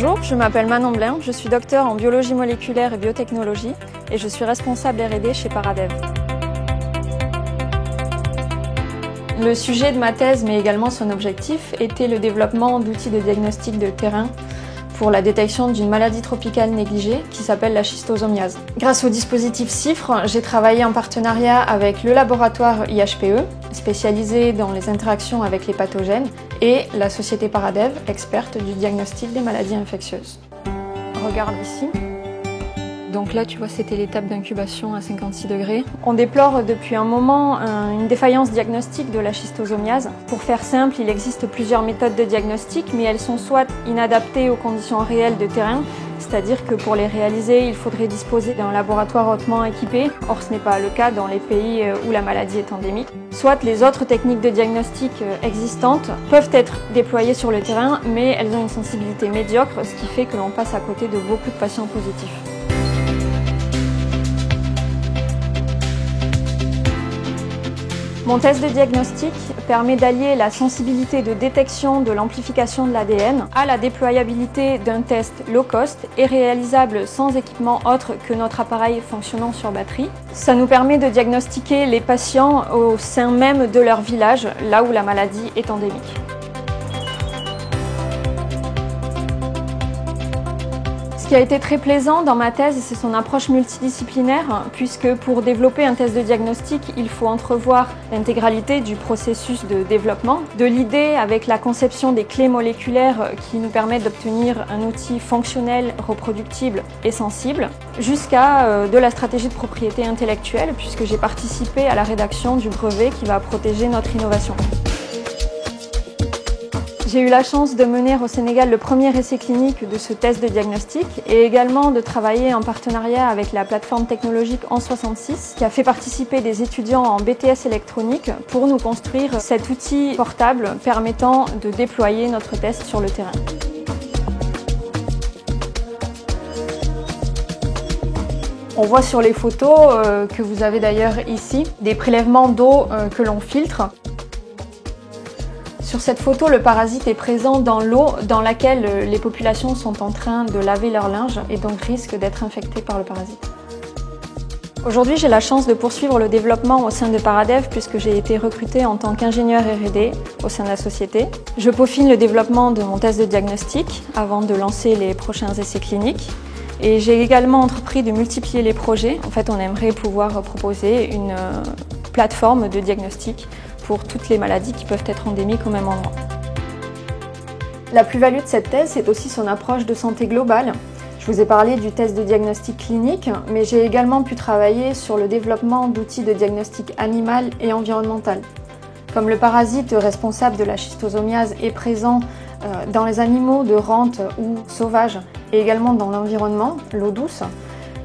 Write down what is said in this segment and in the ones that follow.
Bonjour, je m'appelle Manon Blin, je suis docteur en biologie moléculaire et biotechnologie et je suis responsable R&D chez Paradev. Le sujet de ma thèse, mais également son objectif, était le développement d'outils de diagnostic de terrain pour la détection d'une maladie tropicale négligée qui s'appelle la schistosomiase. Grâce au dispositif CIFRE, j'ai travaillé en partenariat avec le laboratoire IHPE, spécialisé dans les interactions avec les pathogènes, et la société Paradev, experte du diagnostic des maladies infectieuses. Regarde ici. Donc là, tu vois, c'était l'étape d'incubation à 56 degrés. On déplore depuis un moment une défaillance diagnostique de la schistosomiase. Pour faire simple, il existe plusieurs méthodes de diagnostic, mais elles sont soit inadaptées aux conditions réelles de terrain, c'est-à-dire que pour les réaliser, il faudrait disposer d'un laboratoire hautement équipé. Or, ce n'est pas le cas dans les pays où la maladie est endémique. Soit les autres techniques de diagnostic existantes peuvent être déployées sur le terrain, mais elles ont une sensibilité médiocre, ce qui fait que l'on passe à côté de beaucoup de patients positifs. Mon test de diagnostic permet d'allier la sensibilité de détection de l'amplification de l'ADN à la déployabilité d'un test low cost et réalisable sans équipement autre que notre appareil fonctionnant sur batterie. Ça nous permet de diagnostiquer les patients au sein même de leur village, là où la maladie est endémique. Ce qui a été très plaisant dans ma thèse, c'est son approche multidisciplinaire, puisque pour développer un test de diagnostic, il faut entrevoir l'intégralité du processus de développement, de l'idée avec la conception des clés moléculaires qui nous permettent d'obtenir un outil fonctionnel, reproductible et sensible, jusqu'à de la stratégie de propriété intellectuelle, puisque j'ai participé à la rédaction du brevet qui va protéger notre innovation. J'ai eu la chance de mener au Sénégal le premier essai clinique de ce test de diagnostic et également de travailler en partenariat avec la plateforme technologique En66 qui a fait participer des étudiants en BTS électronique pour nous construire cet outil portable permettant de déployer notre test sur le terrain. On voit sur les photos que vous avez d'ailleurs ici des prélèvements d'eau que l'on filtre. Sur cette photo, le parasite est présent dans l'eau dans laquelle les populations sont en train de laver leur linge et donc risquent d'être infectées par le parasite. Aujourd'hui, j'ai la chance de poursuivre le développement au sein de Paradev puisque j'ai été recrutée en tant qu'ingénieur R&D au sein de la société. Je peaufine le développement de mon test de diagnostic avant de lancer les prochains essais cliniques. Et j'ai également entrepris de multiplier les projets. En fait, on aimerait pouvoir proposer une plateforme de diagnostic pour toutes les maladies qui peuvent être endémiques au même endroit. La plus-value de cette thèse, c'est aussi son approche de santé globale. Je vous ai parlé du test de diagnostic clinique, mais j'ai également pu travailler sur le développement d'outils de diagnostic animal et environnemental. Comme le parasite responsable de la schistosomiase est présent dans les animaux de rente ou sauvages et également dans l'environnement, l'eau douce,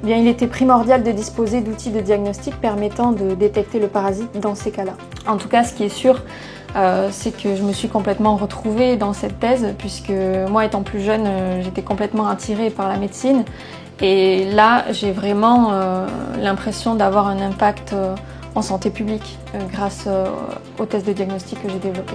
bien, il était primordial de disposer d'outils de diagnostic permettant de détecter le parasite dans ces cas-là. En tout cas, ce qui est sûr, c'est que je me suis complètement retrouvée dans cette thèse, puisque moi, étant plus jeune, j'étais complètement attirée par la médecine. Et là, j'ai vraiment l'impression d'avoir un impact en santé publique grâce au test de diagnostic que j'ai développé.